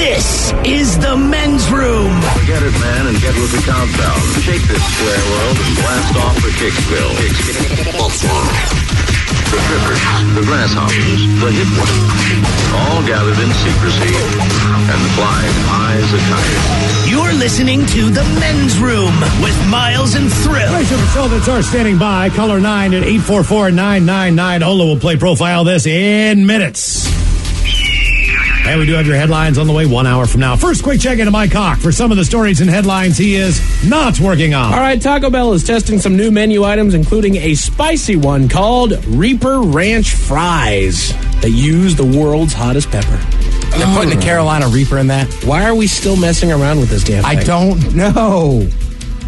This is the men's room. Get it, man, and get with the countdown. Shake this square world and blast off for Kicksville. The trippers, the grasshoppers, the hip ones, all gathered in secrecy and flying high as a kite. You're listening to the men's room with Miles and Thrill. Rachel Consultants are standing by. Caller 9 at 844-999. Ola will play profile this in minutes. And we do have your headlines on the way 1 hour from now. First, quick check into Mike Hawk for some of the stories and headlines he is not working on. All right, Taco Bell is testing some new menu items, including a spicy one called Reaper Ranch Fries that use the world's hottest pepper. They're putting a Carolina Reaper in that? Why are we still messing around with this damn thing? I don't know.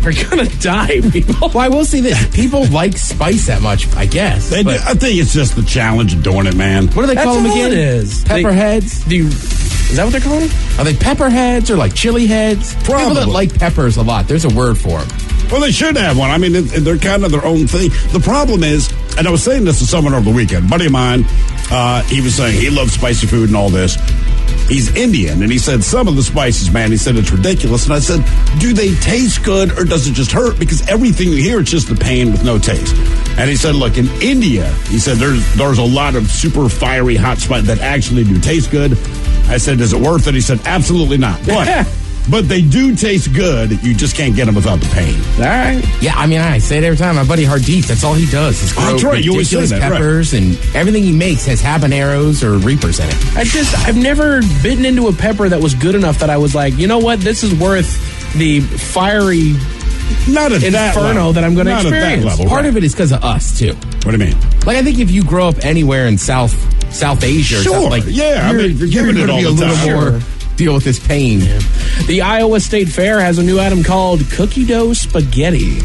We're gonna die, people. Well, I will say this. People like spice that much, I guess. I think it's just the challenge of doing it, man. What do they call them again? It is. Pepperheads? Is that what they're calling them? Are they pepperheads or like chili heads? Probably. People that like peppers a lot. There's a word for them. Well, they should have one. I mean, they're kind of their own thing. The problem is, and I was saying this to someone over the weekend, a buddy of mine, he was saying he loves spicy food and all this. He's Indian, and he said some of the spices, man, he said it's ridiculous. And I said, do they taste good or does it just hurt? Because everything you hear, it's just the pain with no taste. And he said, look, in India, he said there's a lot of super fiery hot spices that actually do taste good. I said, is it worth it? He said, absolutely not. But they do taste good. You just can't get them without the pain. All right. Yeah, I mean, I say it every time. My buddy Hardit, that's all he does is grow ridiculous peppers, and everything he makes has habaneros or reapers in it. I've never bitten into a pepper that was good enough that I was like, you know what, this is worth the fiery inferno that I'm going to experience. At that level, Part of it is because of us, too. What do you mean? Like, I think if you grow up anywhere in South Asia or something, like, yeah, you're giving going it to all be a the time. little more deal with this pain. Yeah. The Iowa State Fair has a new item called cookie dough spaghetti.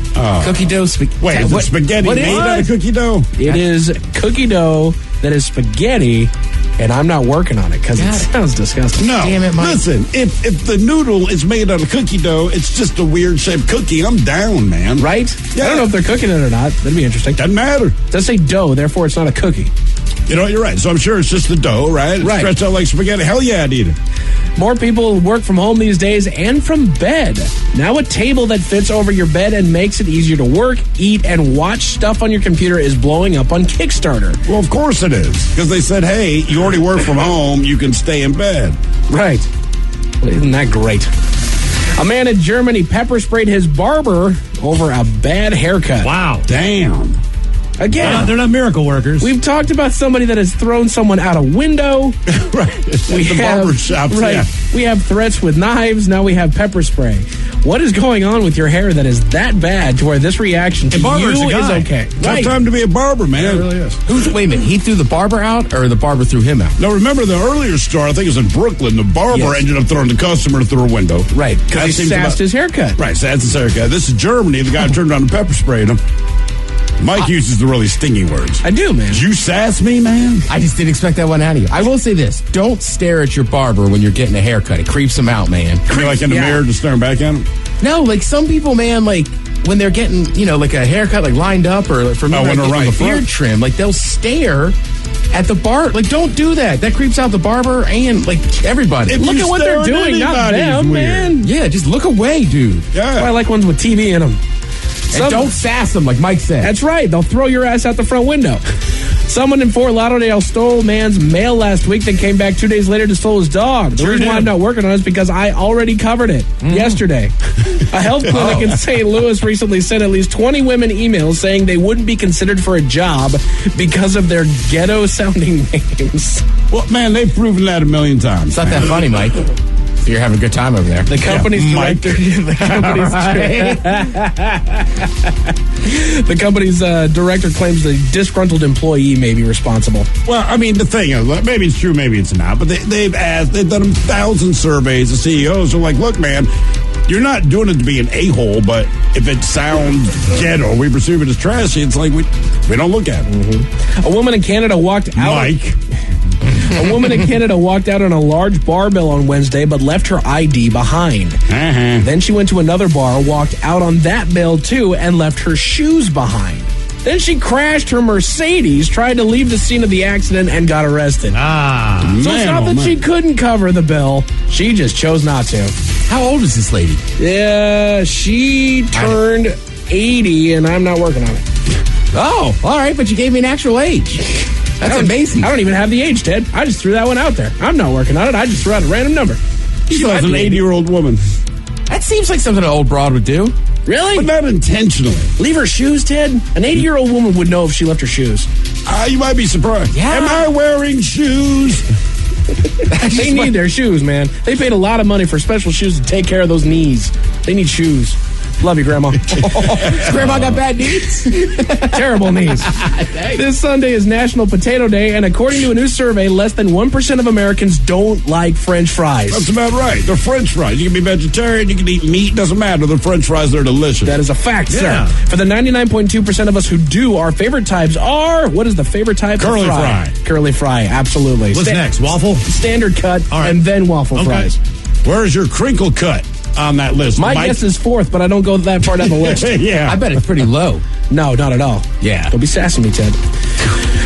Cookie dough spaghetti. Wait, is it spaghetti made out of cookie dough? It is cookie dough that is spaghetti, and I'm not working on it because it sounds disgusting. No, damn it, Mike. Listen, if the noodle is made out of cookie dough, it's just a weird shaped cookie. I'm down, man. Right? Yeah. I don't know if they're cooking it or not. That'd be interesting. Doesn't matter. It does say dough, therefore it's not a cookie. You know, you're right. So I'm sure it's just the dough, right? It's stretched out like spaghetti. Hell yeah, I'd eat it. More people work from home these days and from bed. Now a table that fits over your bed and makes it easier to work, eat, and watch stuff on your computer is blowing up on Kickstarter. Well, of course it is. Because they said, hey, you already work from home, you can stay in bed. Right. Isn't that great? A man in Germany pepper sprayed his barber over a bad haircut. Wow. Damn. Again, they're not miracle workers. We've talked about somebody that has thrown someone out a window. Right. The barber shops. Right. Yeah. We have threats with knives. Now we have pepper spray. What is going on with your hair that is that bad to where this reaction to you is okay? Tough time to be a barber, man. It really is. Wait a minute. He threw the barber out, or the barber threw him out? Now, remember the earlier story, I think it was in Brooklyn, the barber ended up throwing the customer through a window. Right. Because he sassed his haircut. Right, sassed his haircut. This is Germany. The guy turned on the pepper sprayed him. Mike uses the really stingy words. I do, man. Did you sass me, man? I just didn't expect that one out of you. I will say this. Don't stare at your barber when you're getting a haircut. It creeps him out, man. You're like in the mirror just staring back at him? No, like some people, man, like when they're getting, like a haircut like lined up or for me, when they're around the front? beard trim, like they'll stare at the bar. Like, don't do that. That creeps out the barber and like everybody. Look at what they're doing, not them, man. Yeah, just look away, dude. Yeah. I like ones with TV in them. And don't sass them, like Mike said. That's right. They'll throw your ass out the front window. Someone in Fort Lauderdale stole man's mail last week, then came back 2 days later to steal his dog. The reason why I'm not working on it is because I already covered it yesterday. A health clinic in St. Louis recently sent at least 20 women emails saying they wouldn't be considered for a job because of their ghetto-sounding names. Well, man, they've proven that a million times. It's not that funny, Mike. You're having a good time over there. The company's director. The company's director claims the disgruntled employee may be responsible. Well, I mean, the thing is, maybe it's true, maybe it's not, but they've done 1,000 surveys of CEOs. They're like, look, man, you're not doing it to be an a-hole, but if it sounds ghetto, we perceive it as trashy. It's like we don't look at it. Mm-hmm. A woman in Canada walked out. Mike. A woman in Canada walked out on a large barbell on Wednesday, but left her ID behind. Then she went to another bar, walked out on that bell too, and left her shoes behind. Then she crashed her Mercedes, tried to leave the scene of the accident, and got arrested. So it's not that she couldn't cover the bill. She just chose not to. How old is this lady? Yeah, she turned 80, and I'm not working on it. Oh, all right, but you gave me an actual age. That's amazing. I don't even have the age, Ted. I just threw that one out there. I'm not working on it. I just threw out a random number. She was an 80-year-old woman. That seems like something an old broad would do. Really? But not intentionally. Leave her shoes, Ted? An 80-year-old woman would know if she left her shoes. You might be surprised. Yeah. Am I wearing shoes? They need their shoes, man. They paid a lot of money for special shoes to take care of those knees. They need shoes. Love you, Grandma. Grandma got bad knees? Terrible knees. This Sunday is National Potato Day, and according to a new survey, less than 1% of Americans don't like French fries. That's about right. They're French fries. You can be vegetarian, you can eat meat, doesn't matter. They're French fries, they're delicious. That is a fact, sir. For the 99.2% of us who do, our favorite types are, what is the favorite type? Curly fry. Curly fry, absolutely. What's next? Waffle? Standard cut, All right. and then waffle fries. Where's your crinkle cut on that list? My Mike? guess is fourth, but I don't go that far down the list. Yeah. I bet it's pretty low. No, not at all. Yeah. Don't be sassing me, Ted.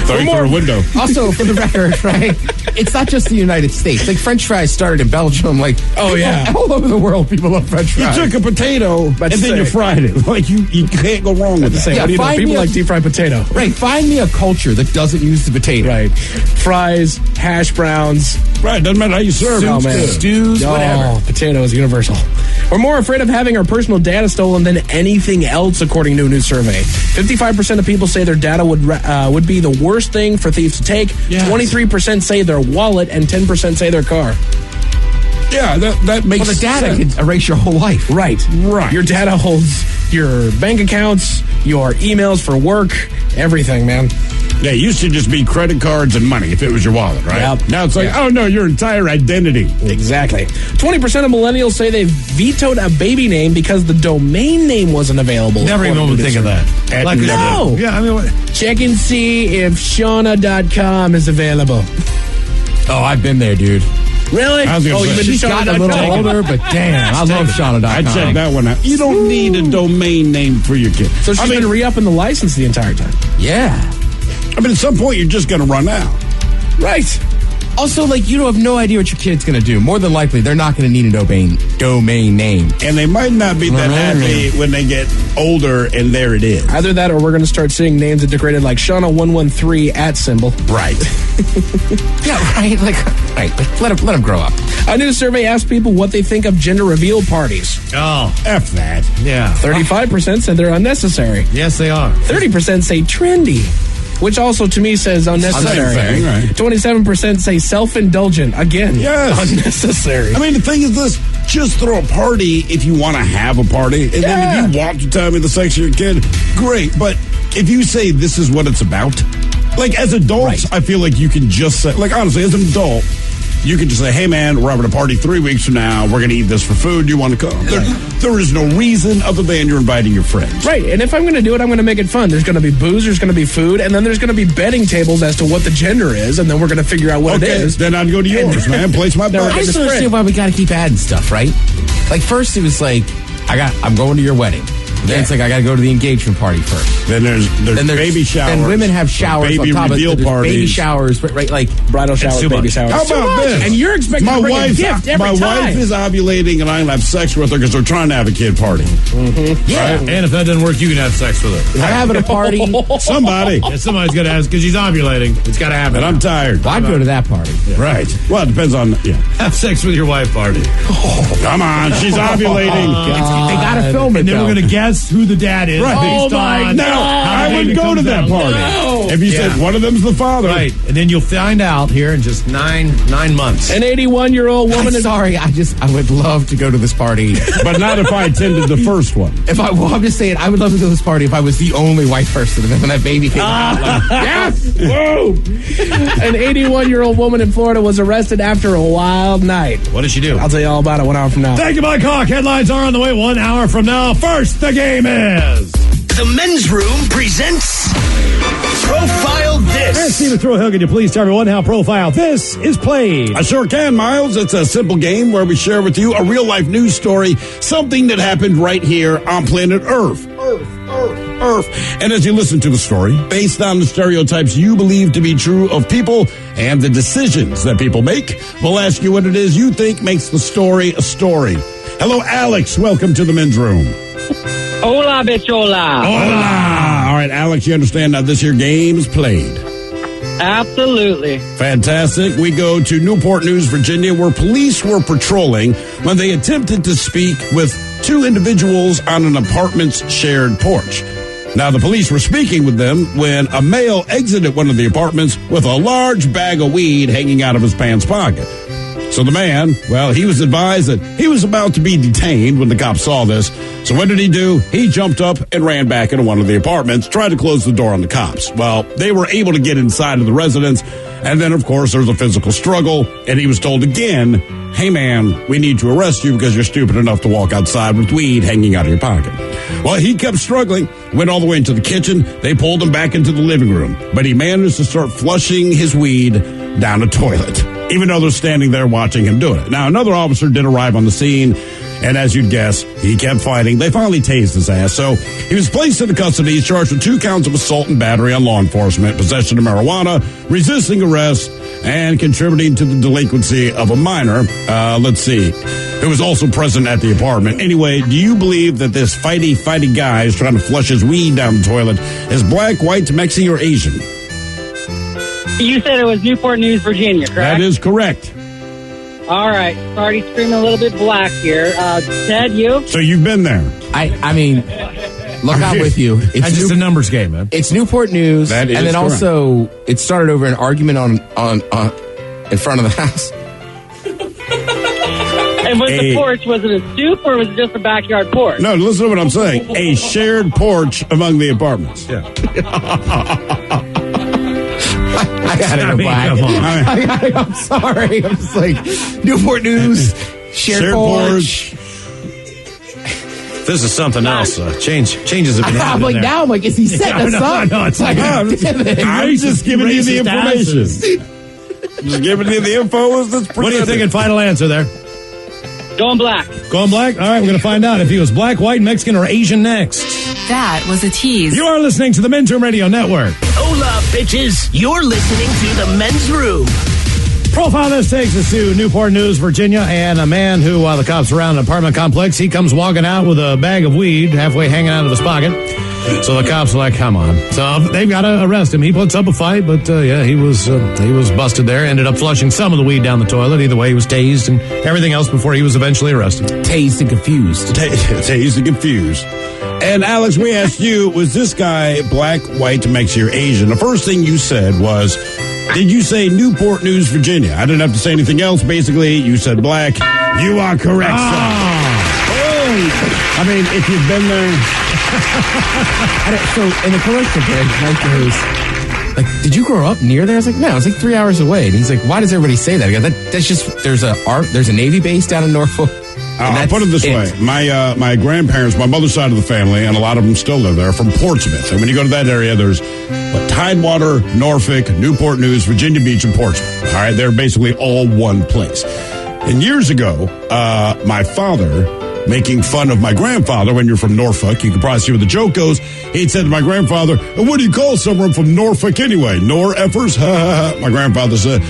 Throw you through a window. Also, for the record, right, it's not just the United States. Like, French fries started in Belgium. Like, Oh, yeah. all over the world, people love French You fries. took a potato and then you fried it. Like, you can't go wrong with that. Say, Yeah, what do you know? find People me a- like deep fried potato. Right, find me a culture that doesn't use the potato. Right. Fries, hash browns. Right, doesn't matter how you serve it. Oh, It's man. good. Stews, whatever. Oh, potato is universal. We're more afraid of having our personal data stolen than anything else, according to a new survey. 55% of people say their data would be the worst thing for thieves to take. Yes. 23% say their wallet, and 10% say their car. Yeah, that makes Well, the data sense. could erase your whole life. Right. Your data holds your bank accounts, your emails for work, everything, man. Yeah, it used to just be credit cards and money if it was your wallet, right? Yep. Now it's like, oh no, your entire identity. Exactly. 20% of millennials say they vetoed a baby name because the domain name wasn't available. Never even would think of that. Like, no. Yeah, I mean, what? Check and see if Shauna.com is available. Oh, I've been there, dude. Really? I was gonna say, you've been She's to gotten a little Shauna.com? older, but damn, I love Shauna.com. I checked that one out. You don't need a domain name for your kid. So she's been re-upping the license the entire time. Yeah. I mean, at some point, you're just going to run out. Right. Also, like, you don't have no idea what your kid's going to do. More than likely, they're not going to need a domain name. And they might not be that happy when they get older, and there it is. Either that or we're going to start seeing names that decorated like Shauna113 at symbol. Right. Yeah, right. Like, let them grow up. A new survey asked people what they think of gender reveal parties. Oh, F that. yeah. 35% said they're unnecessary. Yes, they are. 30% say trendy, which also to me says unnecessary. Unnecessary, right. 27% say self-indulgent. Again, Yes. unnecessary. I mean, the thing is this, just throw a party if you want to have a party. And then if you want to tell me the sex of your kid, great. But if you say this is what it's about, like as adults, I feel like you can just say, like honestly, as an adult, you can just say, hey man, we're having a party 3 weeks from now. We're going to eat this for food. You want to come? There is no reason other than you're inviting your friends. Right, and if I'm going to do it, I'm going to make it fun. There's going to be booze, there's going to be food, and then there's going to be betting tables as to what the gender is, and then we're going to figure out what it Okay, is. then I'd go to yours, man. Place my Then we're bet. I just don't understand why we got to keep adding stuff, right? Like, first it was like, I'm going to your wedding. Then it's like, I got to go to the engagement party first. Then there's baby showers. Then women have showers baby on top of reveal it. There's parties. baby showers, right? Like, Bridal showers, too baby much. showers. How about this? And you're expecting to bring a gift every my time. wife is ovulating, and I'm going to have sex with her because they're trying to have a kid party. yeah. And if that doesn't work, you can have sex with her. I'm having a party. Somebody. Yeah, somebody's got to ask because she's ovulating. It's got to happen. And I'm tired. Well, I'd go to that party. Right. Well, it depends on, Have sex with your wife party. Come on, she's ovulating. They got to film it, And then we're though. going to guess who the dad is. Right. Based Oh, my on Now, how I the would baby go comes to that out. party. No. If you said one of them's the father. Right. And then you'll find out here in just nine months. An 81-year-old woman I'm is sorry. I would love to go to this party. But not if I attended the first one. I'm just saying, I would love to go to this party if I was the only white person. And then when that baby came out, like, yes! Whoa! An 81-year-old woman in Florida was arrested after a wild night. What did she do? I'll tell you all about it 1 hour from now. Thank you, Mike Hawk. Headlines are on the way 1 hour from now. First, the game is... The Men's Room presents Profile Hey, This. Stephen Thrill, can you please tell everyone how Profile This is played? I sure can, Miles. It's a simple game where we share with you a real-life news story, something that happened right here on planet Earth. Earth. earth. And as you listen to the story, based on the stereotypes you believe to be true of people and the decisions that people make, we'll ask you what it is you think makes the story a story. Hello, Alex. Welcome to the men's room. Hola, bichola. Hola. All right, Alex, you understand how this here game is played? Absolutely. Fantastic. We go to Newport News, Virginia, where police were patrolling when they attempted to speak with two individuals on an apartment's shared porch. Now, the police were speaking with them when a male exited one of the apartments with a large bag of weed hanging out of his pants pocket. So the man, well, he was advised that he was about to be detained when the cops saw this. So what did he do? He jumped up and ran back into one of the apartments, tried to close the door on the cops. Well, they were able to get inside of the residence. And then, of course, there was a physical struggle. And he was told again, hey, man, we need to arrest you because you're stupid enough to walk outside with weed hanging out of your pocket. Well, he kept struggling, went all the way into the kitchen. They pulled him back into the living room. But he managed to start flushing his weed down a toilet, even though they're standing there watching him do it. Now, another officer did arrive on the scene, and as you'd guess, he kept fighting. They finally tased his ass. So he was placed into custody. He's charged with 2 counts of assault and battery on law enforcement, possession of marijuana, resisting arrest, and contributing to the delinquency of a minor. Let's see, who was also present at the apartment. Anyway, do you believe that this fighty guy is trying to flush his weed down the toilet is black, white, Mexican, or Asian? You said it was Newport News, Virginia, correct? That is correct. All right. Already screaming a little bit black here. Ted, you? So you've been there. I mean, look out with you. It's just a numbers game, man. It's Newport News. That is and then correct. Also, it started over an argument on in front of the house. And was the porch, was it a stoop or was it just a backyard porch? No, listen to what I'm saying. A shared porch among the apartments. Yeah. I gotta go back. Come on. I'm sorry. I'm just like, Newport News, shared porch. This is something else. Changes have been I'm happening like, there. now I'm like, is he setting us up? No, it's like, I'm just giving you the information. Just giving you the info as that's presented. What are you thinking? Final answer there. Going black. Going black? All right, we're going to find out if he was black, white, Mexican, or Asian next. That was a tease. You are listening to the Men's Room Radio Network. Hola, bitches. You're listening to the men's room. Profile this takes us to Newport News, Virginia, and a man who, while the cops are around an apartment complex, he comes walking out with a bag of weed halfway hanging out of his pocket. So the cops are like, come on. So they've got to arrest him. He puts up a fight, but yeah, he was busted there. Ended up flushing some of the weed down the toilet. Either way, he was tased and everything else before he was eventually arrested. Tased and confused. Tased and confused. And Alex, we asked you, was this guy black, white, Mexican, or Asian? The first thing you said was, did you say Newport News, Virginia? I didn't have to say anything else. Basically, you said black. You are correct, sir. I mean, if you've been there. So, in the correction thing, Mike goes, like, did you grow up near there? I was like, no, it's like 3 hours away. And he's like, why does everybody say that? I go, that's just, there's a Navy base down in Norfolk. I'll put it this way. My grandparents, my mother's side of the family, and a lot of them still live there, from Portsmouth. And when you go to that area, there's Tidewater, Norfolk, Newport News, Virginia Beach, and Portsmouth. All right, they're basically all one place. And years ago, my father, making fun of my grandfather, when you're from Norfolk, you can probably see where the joke goes. He'd said to my grandfather, what do you call someone from Norfolk anyway? Nor-effers? My grandfather said,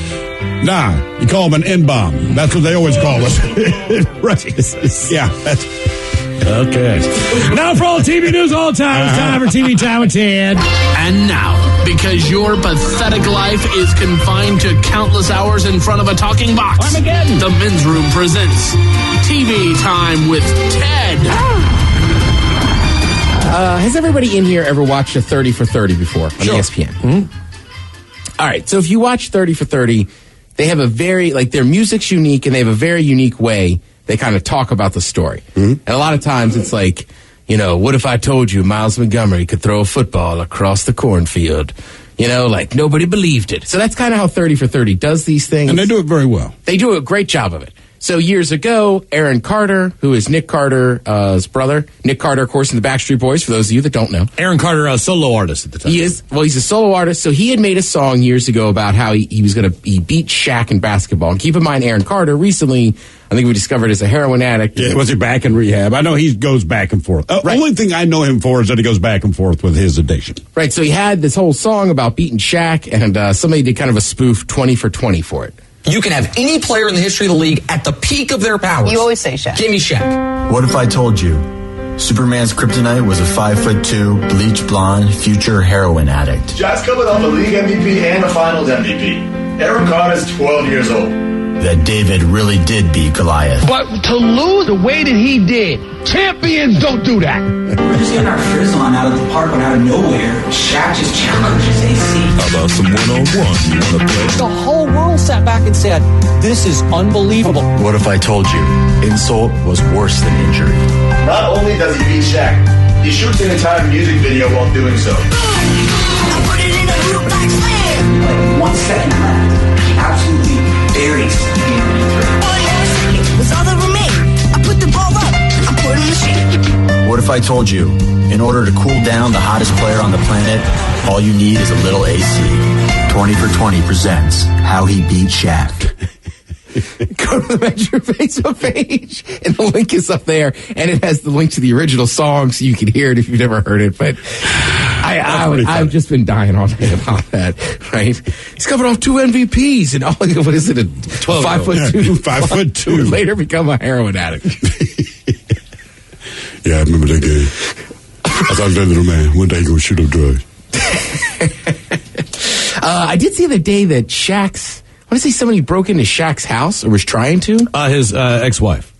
nah, you call them an N-bomb. That's what they always call us. Right. Yeah, that's... Okay. Now for all TV news all time, it's time for TV Time with Ted. And now, because your pathetic life is confined to countless hours in front of a talking box, Armageddon. the Men's Room presents TV Time with Ted. Has everybody in here ever watched a 30 for 30 before on ESPN? Mm-hmm. All right, so if you watch 30 for 30, they have a very, like, their music's unique, and they have a very unique way they kind of talk about the story. Mm-hmm. And a lot of times it's like, you know, what if I told you Miles Montgomery could throw a football across the cornfield? You know, like, nobody believed it. So that's kind of how 30 for 30 does these things. And they do it very well. They do a great job of it. So years ago, Aaron Carter, who is Nick Carter's brother, Nick Carter, of course, in the Backstreet Boys, for those of you that don't know. Aaron Carter, a solo artist at the time. He's a solo artist. So he had made a song years ago about how he beat Shaq in basketball. And keep in mind, Aaron Carter recently, I think we discovered, is a heroin addict. Yeah, was he back in rehab? I know he goes back and forth. Right. Only thing I know him for is that he goes back and forth with his addiction. Right, so he had this whole song about beating Shaq, and somebody did kind of a spoof 20 for 20 for it. You can have any player in the history of the league at the peak of their powers. You always say Shaq. Give me Shaq. What if I told you Superman's kryptonite was a 5'2", bleach blonde, future heroin addict? Shaq's coming off a league MVP and a finals MVP. Aaron Carter's 12 years old. That David really did beat Goliath. But to lose the way that he did, champions don't do that. We're just getting our frizz on out of the park, but out of nowhere, Shaq just challenges AC. How about some one-on-one? You want to play? The whole world sat back and said, this is unbelievable. What if I told you insult was worse than injury? Not only does he beat Shaq, he shoots an entire music video while doing so. I put it in a group like slam. Like 1 second left, he absolutely buries the game winning three. Was all that remained. I put the ball up. I put in the shit. What if I told you, in order to cool down the hottest player on the planet, all you need is a little AC? 20 for 20 presents How He Beat Shaq. Go to the Metro Facebook page, and the link is up there, and it has the link to the original song, so you can hear it if you've never heard it. But I've just been dying all day about that. Right? He's coming off 2 MVPs, and what is it? A 5'2", 5'2", later become a heroin addict. Yeah, I remember that game. I thought that little man one day he gonna shoot up drugs. I did see the other day that Shaq's. I want to say somebody broke into Shaq's house or was trying to. His ex-wife.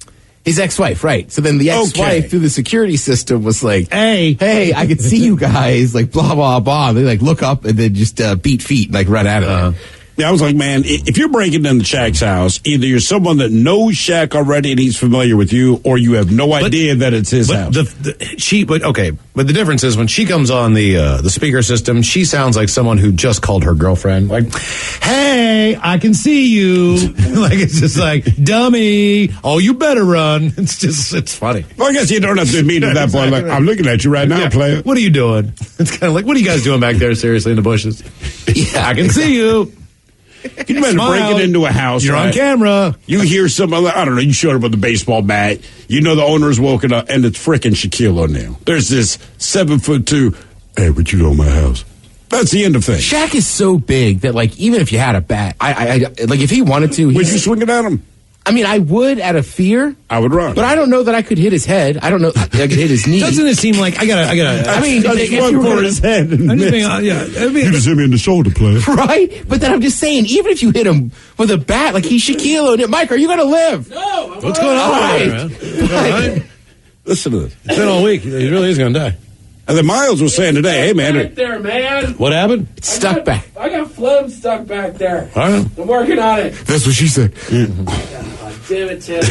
His ex-wife, right. So then the ex-wife through the security system was like, hey, I can see you guys, like, blah, blah, blah. They, like, look up and then just beat feet and, like, run out of there. Yeah, I was like, man, if you're breaking into Shaq's house, either you're someone that knows Shaq already and he's familiar with you, or you have no idea that it's his house. But the difference is when she comes on the speaker system, she sounds like someone who just called her girlfriend. Like, hey, I can see you. Like, it's just like, dummy. Oh, you better run. It's funny. Well, I guess you don't have to mean at that point. Like, I'm looking at you right now, player. What are you doing? It's kind of like, what are you guys doing back there, seriously, in the bushes? Yeah, I can see you. Can you imagine breaking into a house? You're on camera. You hear someone, I don't know, you showed up with a baseball bat. You know the owner's woken up, and it's freaking Shaquille O'Neal. There's this 7'2", hey, what you do in my house? That's the end of things. Shaq is so big that, like, even if you had a bat, I like, if he wanted to. Would you swing it at him? I mean, I would out of fear. I would run. But I don't know that I could hit his head. I don't know. I could hit his knee. Doesn't it seem like I gotta? I mean, if you run for his head. You just hit me in the shoulder, player. Right? But then I'm just saying, even if you hit him with a bat, like he's Shaquille O'Neal. Mike, are you going to live? No. What's going on right. man? All right. Listen to this. It's been all week. He really is going to die. And then Miles was saying today, hey, man. Back there, man. What happened? It's stuck back. I got phlegm stuck back there. All right. I'm working on it. That's what she said. Damn it, Tim.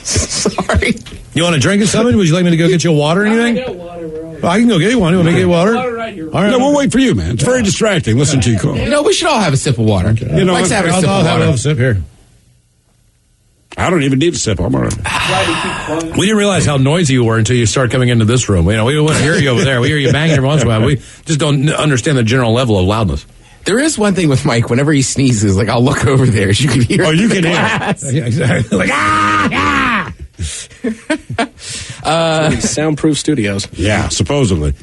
Sorry. You want a drink or something? Would you like me to go get you a water or anything? I got water, bro. I can go get you one. You want me to get you water? Water right here. All right. No, we'll wait for you, man. It's very distracting. Listen to you call. You know, we should all have a sip of water. Okay. You know, Mike's having a sip of I'll water. have a sip here. I don't even need a sip. I'm all right. We didn't realize how noisy you were until you started coming into this room. You know, we wouldn't hear you over there. We hear you banging every once in a while. We just don't understand the general level of loudness. There is one thing with Mike. Whenever he sneezes, like, I'll look over there. You can hear. Oh, you can hear. Yeah, exactly. Like, Soundproof studios. Yeah, supposedly.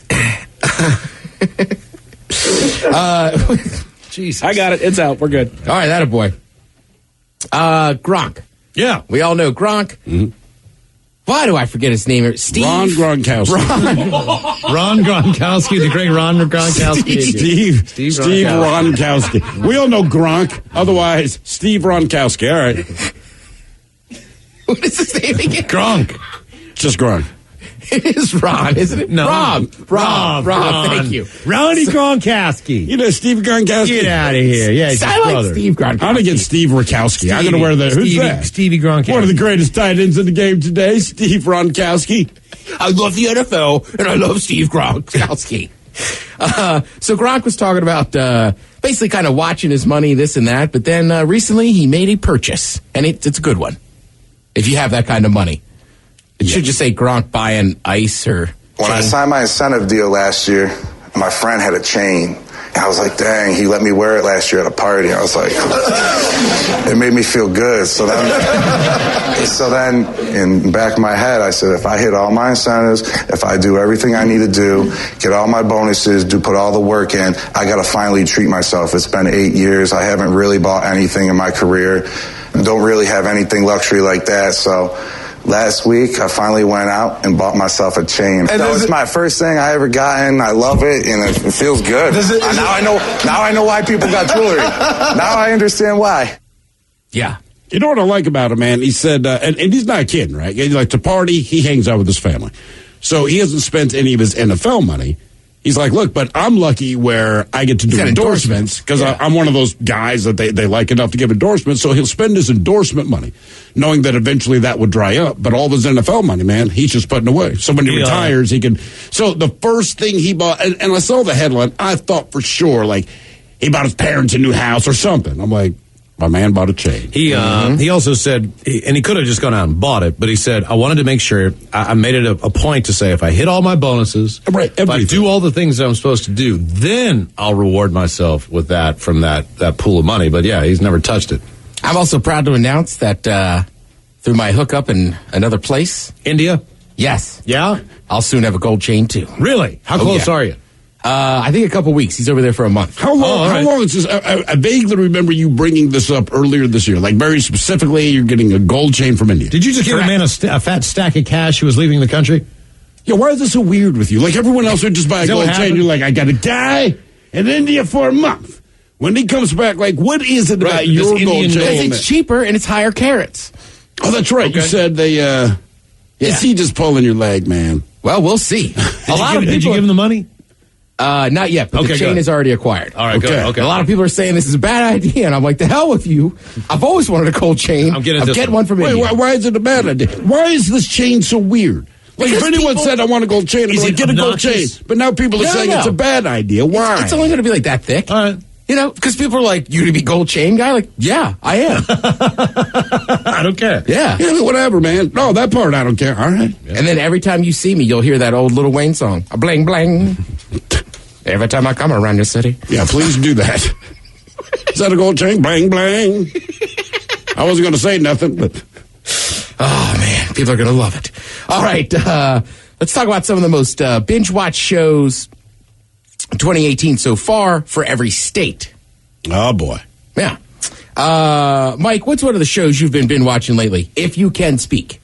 Jesus. I got it. It's out. We're good. All right, that a boy. Gronk. Yeah. We all know Gronk. Mm-hmm. Why do I forget his name? Steve. Ron Gronkowski. Ron Gronkowski, the great Ron Gronkowski. Steve Ronkowski. We all know Gronk. Otherwise, Steve Ronkowski. All right. What is his name again? Gronk. Just Gronk. It is Ron, isn't it? No. Rob. Thank you. Ronnie Gronkowski. You know Steve Gronkowski? Get out of here. Yeah, he's I his like brother. Steve Gronkowski. I'm going to get Steve Rakowski. I'm going to wear that. Who's that? Stevie Gronkowski. One of the greatest tight ends in the game today, Steve Ronkowski. I love the NFL, and I love Steve Gronkowski. So Gronk was talking about basically kind of watching his money, this and that, but then recently he made a purchase, and it's a good one. if you have that kind of money. It should just say Gronk buying ice or When I signed my incentive deal last year, my friend had a chain. I was like, dang, he let me wear it last year at a party. I was like, it made me feel good. So then in the back of my head, I said, if I hit all my incentives, if I do everything I need to do, get all my bonuses, put all the work in, I got to finally treat myself. It's been 8 years. I haven't really bought anything in my career. Don't really have anything luxury like that. So last week, I finally went out and bought myself a chain. That was my first thing I ever gotten. I love it, and it feels good. Now I know why people got jewelry. Now I understand why. Yeah. You know what I like about him, man? He said, and he's not kidding, right? He likes to party. He hangs out with his family. So he hasn't spent any of his NFL money. He's like, look, but I'm lucky where I get to do endorsements because I'm one of those guys that they like enough to give endorsements. So he'll spend his endorsement money, knowing that eventually that would dry up. But all of his NFL money, man, he's just putting away. So when he retires, he can. So the first thing he bought, and I saw the headline, I thought for sure, like, he bought his parents a new house or something. I'm like, my man bought a chain. He also said, and he could have just gone out and bought it, but he said, I wanted to make sure, I made it a point to say, if I hit all my bonuses, if I do all the things that I'm supposed to do, then I'll reward myself with that from that pool of money. But yeah, he's never touched it. I'm also proud to announce that through my hookup in another place. India? Yes. Yeah? I'll soon have a gold chain, too. Really? How close are you? I think a couple weeks. He's over there for a month. How long? How long is this? I vaguely remember you bringing this up earlier this year. Like very specifically, you're getting a gold chain from India. Did you just give a man a fat stack of cash who was leaving the country? Yeah, why is this so weird with you? Like everyone else would just buy a gold chain. You're like, I got to die in India for a month. When he comes back, like, what is it about your gold chain? It's cheaper and it's higher carats. Oh, that's right. Okay. You said they. Is he just pulling your leg, man? Well, we'll see. Did you give him the money? Not yet, but the chain is already acquired. All right, okay. A lot of people are saying this is a bad idea, and I'm like, the hell with you. I've always wanted a gold chain. I'm getting one from India. Why is it a bad idea? Why is this chain so weird? Like, if anyone said, I want a gold chain, I'm like, get a gold chain. But now people are saying it's a bad idea. Why? It's only going to be like that thick. All right. You know, because people are like, you to be gold chain guy? Like, yeah, I am. I don't care. Yeah. Whatever, man. No, that part I don't care. All right. Yeah. And then every time you see me, you'll hear that old Lil Wayne song. A bling, bling. Every time I come around your city. Yeah, please do that. Is that a gold chain? Bling, bling. I wasn't going to say nothing, but. Oh, man. People are going to love it. All right. Let's talk about some of the most binge-watch shows 2018 so far for every state. Oh, boy. Yeah. Mike, what's one of the shows you've been watching lately, if you can speak?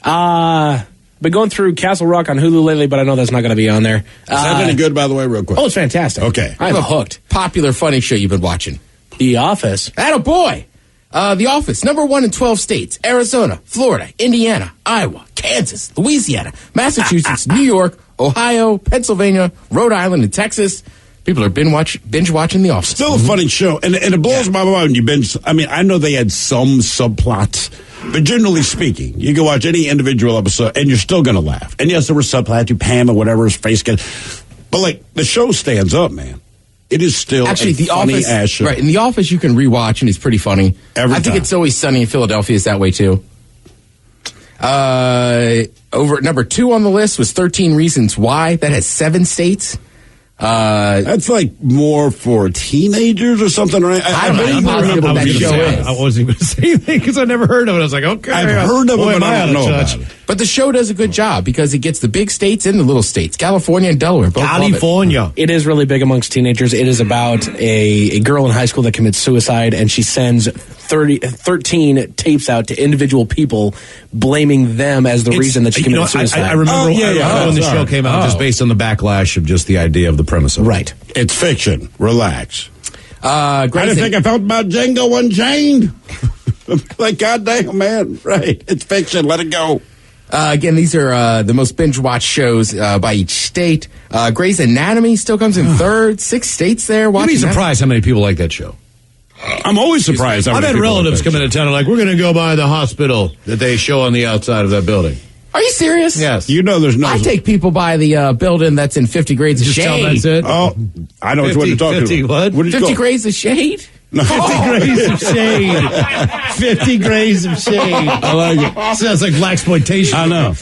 Been going through Castle Rock on Hulu lately, but I know that's not going to be on there. Is that any good, by the way, real quick? Oh, it's fantastic. Okay. I'm hooked. Popular, funny show you've been watching. The Office. Attaboy. The Office, #1 in 12 states. Arizona, Florida, Indiana, Iowa, Kansas, Louisiana, Massachusetts, New York, Ohio, Pennsylvania, Rhode Island, and Texas. People are binge watching The Office. Still a funny show, and it blows my mind when you binge. I mean, I know they had some subplots, but generally speaking, you can watch any individual episode, and you're still going to laugh. And yes, there were subplots, you Pam or whatever his face gets, but like the show stands up, man. It is still actually a funny ass show. Right, in The Office you can rewatch, and it's pretty funny. Every I think time. It's Always Sunny in Philadelphia is that way too. Over at #2 on the list was 13 Reasons Why. That has 7 states. That's like more for teenagers or something, right? I don't know. I wasn't going to say anything because I never heard of it. I was like, okay. I've heard of it, but I don't know about it. But the show does a good job because it gets the big states and the little states. California and Delaware both California. It is really big amongst teenagers. It is about a girl in high school that commits suicide, and she sends 13 tapes out to individual people blaming them as the reason that she committed suicide. I remember when the show came out, just based on the backlash of just the idea of the premise of it. Right. It's fiction. Relax. I didn't think I felt about Django Unchained. Like, goddamn, man. Right. It's fiction. Let it go. Again, these are the most binge-watched shows by each state. Grey's Anatomy still comes in third. 6 states there. You'd be surprised how many people like that show. I'm always surprised. I've had relatives come into town and like, we're going to go by the hospital that they show on the outside of that building. Are you serious? Yes. You know there's no... I take people by the building that's in 50 grades of shade. That's it? Oh, I know 50, what you're talking 50 about. What? 50 grades of shade? No. 50 Grays of Shade. 50 Grays of Shade. I like it. Sounds like blaxploitation. I know.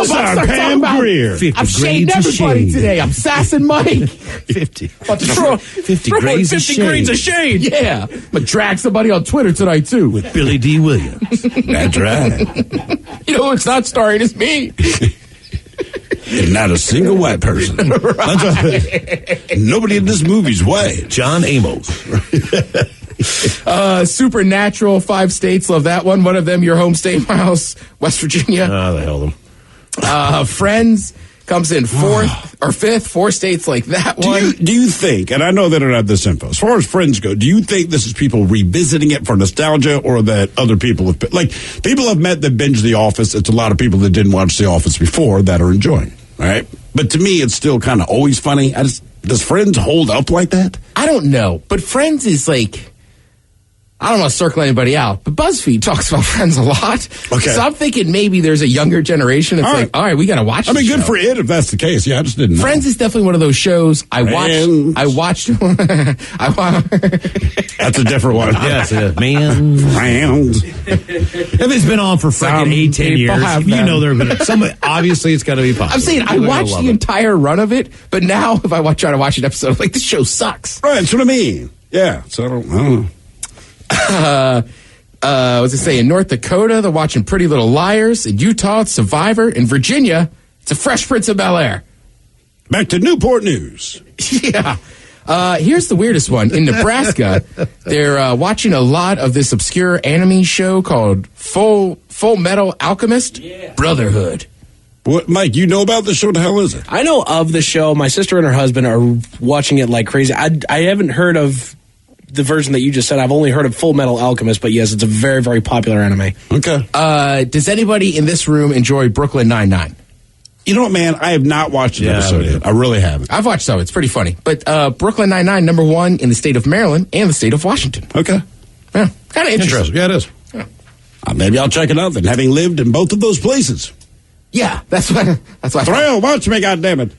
Sorry, Pam Grier. I'm shading everybody today. I'm sassing Mike. 50. About to throw 50 Grays of 50 Shade. grains of shade. Yeah. I'm going to drag somebody on Twitter tonight, too. With Billy D. Williams. That's right. You know, it's not starring, it's me. And not a single white person. That's right. Nobody in this movie's white. John Amos. Supernatural, 5 states. Love that one. One of them, your home state, Miles, West Virginia. Oh, the hell them. Friends comes in 4th or 5th, 4 states like that one. Do you think, and I know they don't have this info, as far as Friends go, do you think this is people revisiting it for nostalgia, or that other people have, like, people have met that binge The Office? It's a lot of people that didn't watch The Office before that are enjoying it, right? But to me, it's still kind of always funny. Does Friends hold up like that? I don't know, but Friends is like, I don't want to circle anybody out, but BuzzFeed talks about Friends a lot. Okay. So I'm thinking maybe there's a younger generation that's like, all right, we got to watch this good show. for it if that's the case. Yeah, I just didn't know. Friends is definitely one of those shows I watched. That's a different one. Yes, it is. Man. Friends. If it's been on for freaking 8-10 years, you know they're going to. Obviously, it's got to be popular. I'm saying I watched the entire run of it, but now if I try to watch an episode, I'm like, this show sucks. Right, that's what I mean. Yeah, so I don't know. What's it say? In North Dakota, they're watching Pretty Little Liars. In Utah, it's Survivor. In Virginia, it's a Fresh Prince of Bel-Air. Back to Newport News. Yeah. Here's the weirdest one. In Nebraska, they're watching a lot of this obscure anime show called Full Metal Alchemist Brotherhood. What, Mike, you know about the show? What the hell is it? I know of the show. My sister and her husband are watching it like crazy. I haven't heard of the version that you just said. I've only heard of Full Metal Alchemist, but yes, it's a very, very popular anime. Okay. Does anybody in this room enjoy Brooklyn Nine-Nine? You know what, man? I have not watched an episode yet. I really haven't. I've watched some. It's pretty funny. But Brooklyn Nine-Nine, number 1 in the state of Maryland and the state of Washington. Okay. Yeah, kind of interesting. Yeah, it is. Yeah. Maybe I'll check it out then, having lived in both of those places. Yeah, that's what Thrill, watch me, goddammit.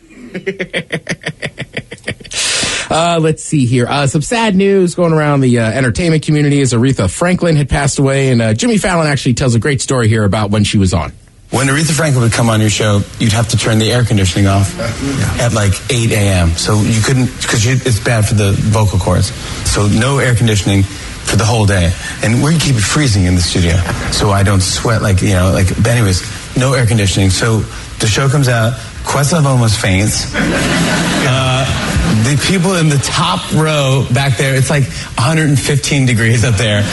Let's see here. Some sad news going around the entertainment community is Aretha Franklin had passed away, and Jimmy Fallon actually tells a great story here about when she was on. When Aretha Franklin would come on your show, you'd have to turn the air conditioning off at like 8 a.m. So you couldn't, because it's bad for the vocal cords. So no air conditioning for the whole day. And we keep it freezing in the studio, so I don't sweat but anyways, no air conditioning. So the show comes out, Questlove almost faints. The people in the top row back there, it's like 115 degrees up there.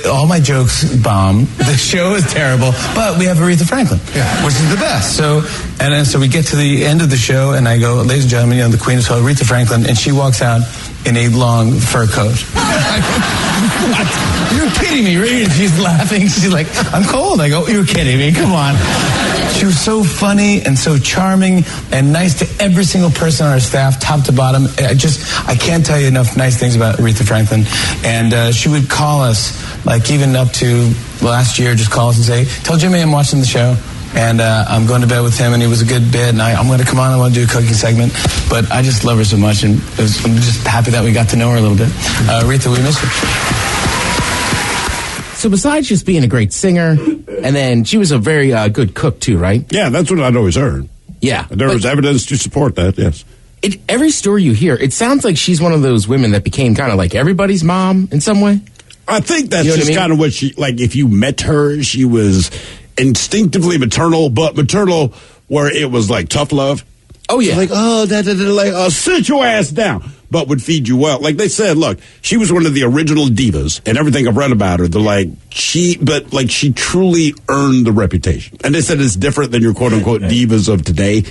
All my jokes bomb. The show is terrible, but we have Aretha Franklin, which is the best. So we get to the end of the show, and I go, ladies and gentlemen, the Queen is called Aretha Franklin, and she walks out in a long fur coat. What? You're kidding me, right? And she's laughing. She's like, I'm cold. I go, you're kidding me. Come on. She was so funny and so charming and nice to every single person on our staff, top to bottom. I can't tell you enough nice things about Aretha Franklin. And she would call us, like even up to last year, just call us and say, tell Jimmy I'm watching the show. And I'm going to bed with him, and he was a good bit. And I'm going to come on. I want to do a cooking segment. But I just love her so much, and I'm just happy that we got to know her a little bit. Aretha, we miss her. So besides just being a great singer, and then she was a very good cook too, right? Yeah, that's what I'd always heard. Yeah. There was evidence to support that, yes. Every story you hear, it sounds like she's one of those women that became kind of like everybody's mom in some way. I think that's just kind of what she, like, if you met her, she was instinctively maternal, but maternal where it was like tough love. Oh, yeah. Like, sit your ass down, but would feed you well. Like they said, look, she was one of the original divas, and everything I've read about her, they're like, she truly earned the reputation. And they said it's different than your quote-unquote divas of today.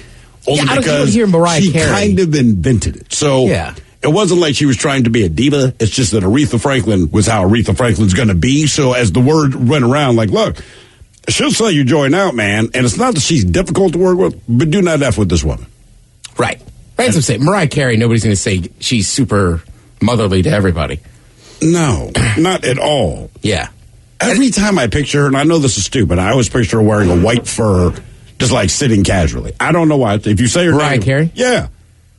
Only because hear Mariah she Carey. kind of invented it. So it wasn't like she was trying to be a diva. It's just that Aretha Franklin was how Aretha Franklin's going to be. So as the word went around, like, look, she'll sell you joy out, man. And it's not that she's difficult to work with, but do not F with this woman. Right. That's what I'm saying. Mariah Carey, nobody's going to say she's super motherly to everybody. No, not at all. Yeah. Every time I picture her, and I know this is stupid, I always picture her wearing a white fur, just like sitting casually. I don't know why. If you say her Mariah name, Carey? Yeah.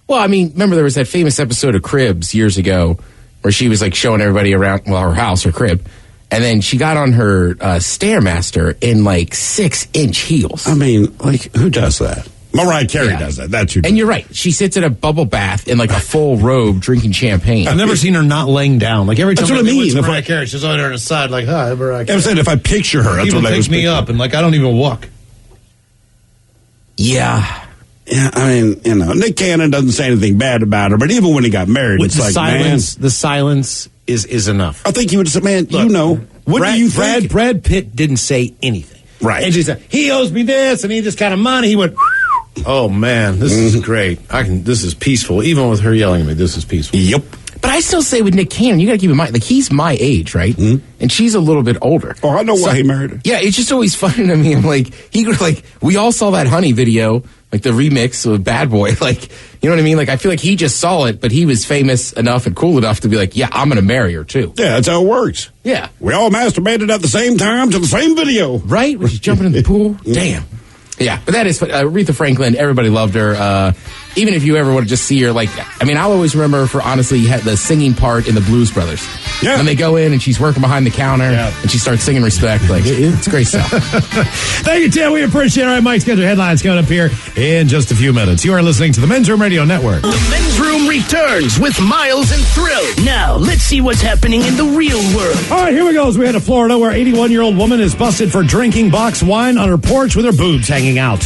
Well, I mean, remember there was that famous episode of Cribs years ago, where she was like showing everybody around, well, her house, her crib. And then she got on her Stairmaster in like 6-inch heels. I mean, like, who does that? Mariah Carey does that. That's who does. And you're right. She sits in a bubble bath in like a full robe drinking champagne. I've never seen her not laying down. Like every time That's what I mean. Mariah Carey, she's on her side like, hi, Mariah Carey. I'm saying if I picture her, that's People what I was pick me up and like I don't even walk. Yeah. Yeah, I mean, you know, Nick Cannon doesn't say anything bad about her, but even when he got married, With it's the like, silence, man. the silence is enough. I think he would have said, man, Look, you know, what do you think? Brad Pitt didn't say anything. Right. And she said, he owes me this and he this kind of money. He went, oh man, this is great. This is peaceful. Even with her yelling at me, this is peaceful. Yep. But I still say with Nick Cannon, you got to keep in mind, like, he's my age, right? And she's a little bit older. Oh, I know why he married her. Yeah, it's just always funny to me. I'm like, we all saw that Honey video, like the remix of Bad Boy. Like, you know what I mean? Like, I feel like he just saw it, but he was famous enough and cool enough to be like, yeah, I'm going to marry her too. Yeah, that's how it works. Yeah. We all masturbated at the same time to the same video. Right? When she's jumping in the pool. Damn. Yeah, but that is Aretha Franklin. Everybody loved her. Even if you ever want to just see her, like, I mean, I'll always remember her for, honestly, the singing part in the Blues Brothers. Yeah. When they go in and she's working behind the counter and she starts singing Respect. Like, it's great stuff. Thank you, Tim. We appreciate it. All right, Mike's got your headlines coming up here in just a few minutes. You are listening to the Men's Room Radio Network. The Men's Room returns with Miles and Thrill. Now, let's see what's happening in the real world. All right, here we go. As we head to Florida, where 81-year-old woman is busted for drinking box wine on her porch with her boobs hanging out.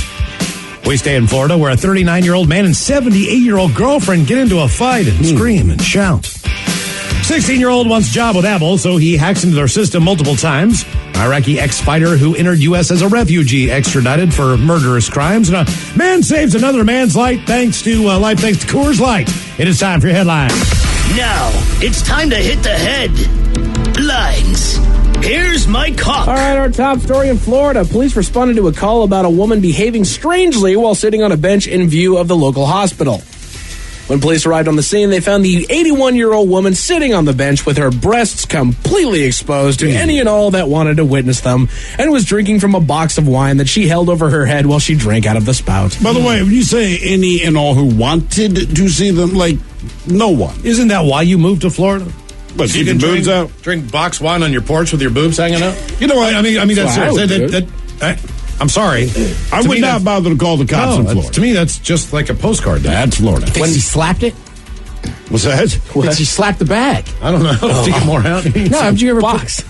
We stay in Florida, where a 39-year-old man and 78-year-old girlfriend get into a fight and scream and shout. 16-year-old wants a job with Apple, so he hacks into their system multiple times. Iraqi ex-fighter who entered U.S. as a refugee extradited for murderous crimes. And a man saves another man's life thanks to Coors Light. It is time for your headlines. Now, it's time to hit the headlines. Here's Mike Hawk. All right, our top story in Florida. Police responded to a call about a woman behaving strangely while sitting on a bench in view of the local hospital. When police arrived on the scene, they found the 81-year-old woman sitting on the bench with her breasts completely exposed to any and all that wanted to witness them, and was drinking from a box of wine that she held over her head while she drank out of the spout. By the way, when you say any and all who wanted to see them, like, no one. Isn't that why you moved to Florida? But So you keep can your boobs out? drink box wine on your porch with your boobs hanging out? You know what? I mean that's That's what I serious. would I'm sorry. I would not bother to call the cops in Florida. To me, that's just like a postcard. That's Florida. When she slapped it? What's that? Did she slap the bag? I don't know. To get more out. No, have you ever box?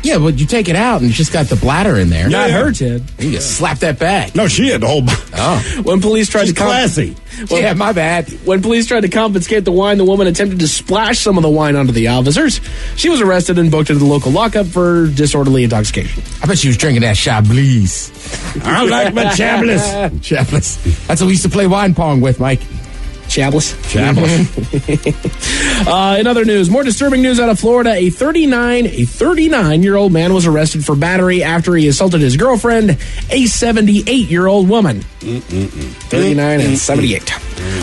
Yeah, but you take it out and you just got the bladder in there. Not her, Ted. You just slap that bag. No, she had the whole box. Oh. When police tried to classy. Yeah, my bad. When police tried to confiscate the wine, the woman attempted to splash some of the wine onto the officers. She was arrested and booked into the local lockup for disorderly intoxication. I bet she was drinking that Chablis. I like my Chablis. Chablis. That's what we used to play wine pong with, Mike. Chablis. Chablis. In other news, more disturbing news out of Florida. A 39-year-old man was arrested for battery after he assaulted his girlfriend, a 78-year-old woman. 39 and 78.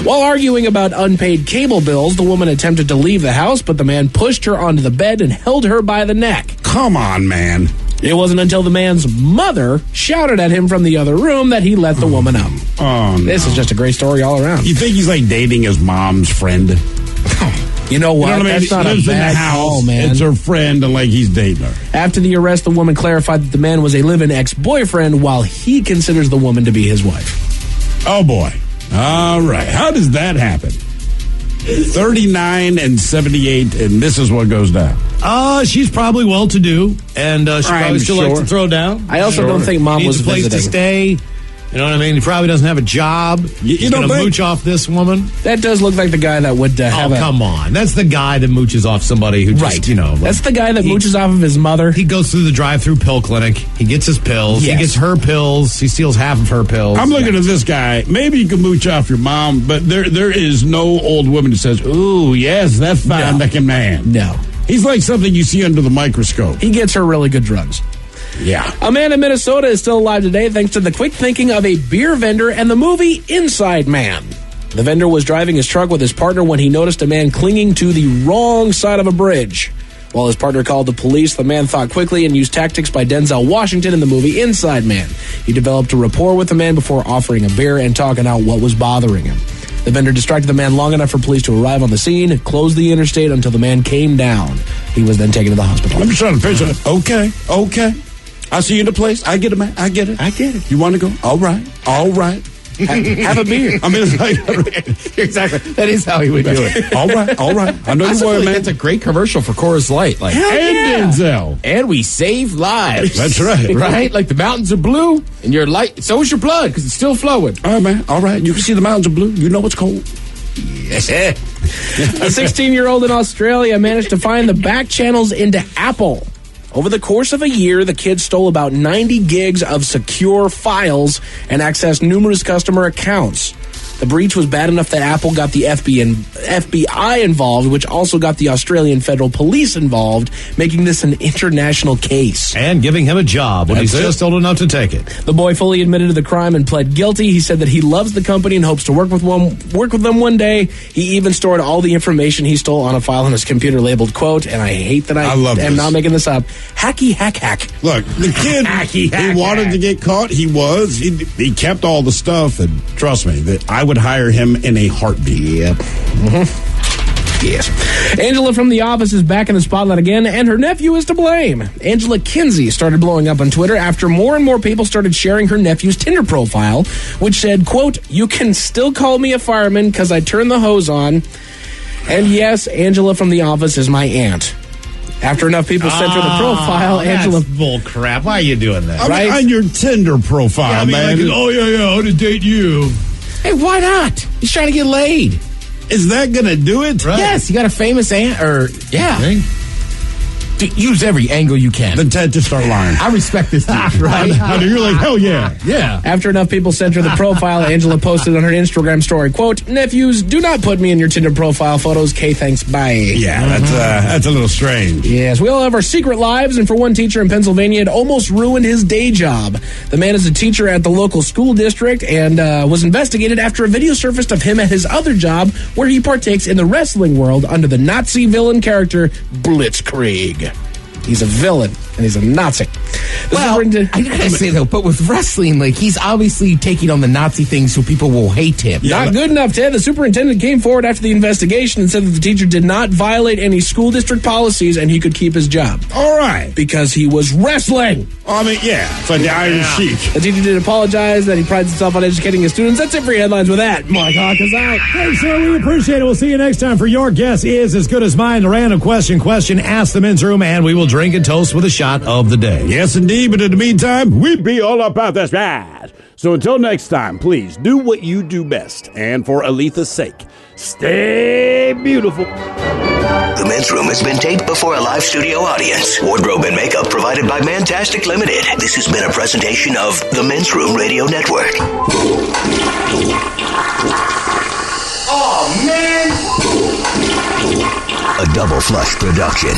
While arguing about unpaid cable bills, the woman attempted to leave the house, but the man pushed her onto the bed and held her by the neck. Come on, man. It wasn't until the man's mother shouted at him from the other room that he let the woman up. Oh, no. This is just a great story all around. You think he's like dating his mom's friend? You know what? You know what I mean? That's not He lives a in the bad house. call, man. It's her friend, and like he's dating her. After the arrest, the woman clarified that the man was a live-in ex-boyfriend while he considers the woman to be his wife. Oh, boy. All right. How does that happen? 39 and 78, and this is what goes down. She's probably well-to-do, and she probably still likes to throw down. I also don't think mom was needs a place visiting. to stay. You know what I mean? He probably doesn't have a job. He's don't going to think- mooch off this woman. That does look like the guy that would have come on. That's the guy that mooches off somebody who just, That's the guy that mooches off of his mother. He goes through the drive-through pill clinic. He gets his pills. Yes. He gets her pills. He steals half of her pills. I'm looking at this guy. Maybe you can mooch off your mom, but there is no old woman that says, ooh, yes, that's fine-looking man. No. He's like something you see under the microscope. He gets her really good drugs. Yeah. A man in Minnesota is still alive today thanks to the quick thinking of a beer vendor and the movie Inside Man. The vendor was driving his truck with his partner when he noticed a man clinging to the wrong side of a bridge. While his partner called the police, the man thought quickly and used tactics by Denzel Washington in the movie Inside Man. He developed a rapport with the man before offering a beer and talking out what was bothering him. The vendor distracted the man long enough for police to arrive on the scene, close the interstate until the man came down. He was then taken to the hospital. I'm just trying to picture it. Okay. I see you in the place. I get it, man. I get it. You want to go? All right. Have a beer. I mean, it's like, exactly. That is how he would do it. All right. I know you were, man. That's a great commercial for Coors Light. Like, and Denzel. And we save lives. That's right. Right? Like the mountains are blue and your light, so is your blood because it's still flowing. All right, man. All right. You can see the mountains are blue. You know it's cold. Yes. A 16-year-old in Australia managed to find the back channels into Apple. Over the course of a year, the kid stole about 90 gigs of secure files and accessed numerous customer accounts. The breach was bad enough that Apple got the FBI involved, which also got the Australian Federal Police involved, making this an international case. And giving him a job when he's just old enough to take it. The boy fully admitted to the crime and pled guilty. He said that he loves the company and hopes to work with them one day. He even stored all the information he stole on a file on his computer labeled, quote, and I hate that I am not making this up, hacky hack. Look, the kid, he wanted to get caught. He was. He kept all the stuff, and trust me, that I would hire him in a heartbeat. Yep. Mm-hmm. Yes. Angela from The Office is back in the spotlight again, and her nephew is to blame. Angela Kinsey started blowing up on Twitter after more and more people started sharing her nephew's Tinder profile, which said, quote, you can still call me a fireman because I turned the hose on. And yes, Angela from The Office is my aunt. After enough people sent her the profile, Angela... That's bull crap. Why are you doing that? I mean, on your Tinder profile, man. Like, I want to date you. Hey, why not? He's trying to get laid. Is that going to do it? Right. Yes, you got a famous aunt, use every angle you can. Then Ted, just start lying. I respect this dude, right? You're like, hell yeah. Yeah. After enough people sent her the profile, Angela posted on her Instagram story, quote, nephews, do not put me in your Tinder profile photos. K, thanks, bye. Yeah, that's a little strange. Yes, we all have our secret lives, and for one teacher in Pennsylvania, it almost ruined his day job. The man is a teacher at the local school district and was investigated after a video surfaced of him at his other job where he partakes in the wrestling world under the Nazi villain character Blitzkrieg. He's a villain, and he's a Nazi. Well, I gotta say, though, but with wrestling, like, he's obviously taking on the Nazi thing so people will hate him. Not good enough, Ted. The superintendent came forward after the investigation and said that the teacher did not violate any school district policies and he could keep his job. All right. Because he was wrestling. I mean, it's like the Iron Sheik. The teacher did apologize that he prides himself on educating his students. That's it for your headlines with that. Mike Hawk is out. Hey, sir, we appreciate it. We'll see you next time for Your Guess Is As Good As Mine. The random question, ask the men's room, and we will drink and toast with a shot of the day. Yes, indeed. But in the meantime, we'd be all about this bad. So until next time, please do what you do best. And for Aletha's sake, stay beautiful. The Men's Room has been taped before a live studio audience. Wardrobe and makeup provided by Mantastic Limited. This has been a presentation of the Men's Room Radio Network. Oh, man! A Double Flush production.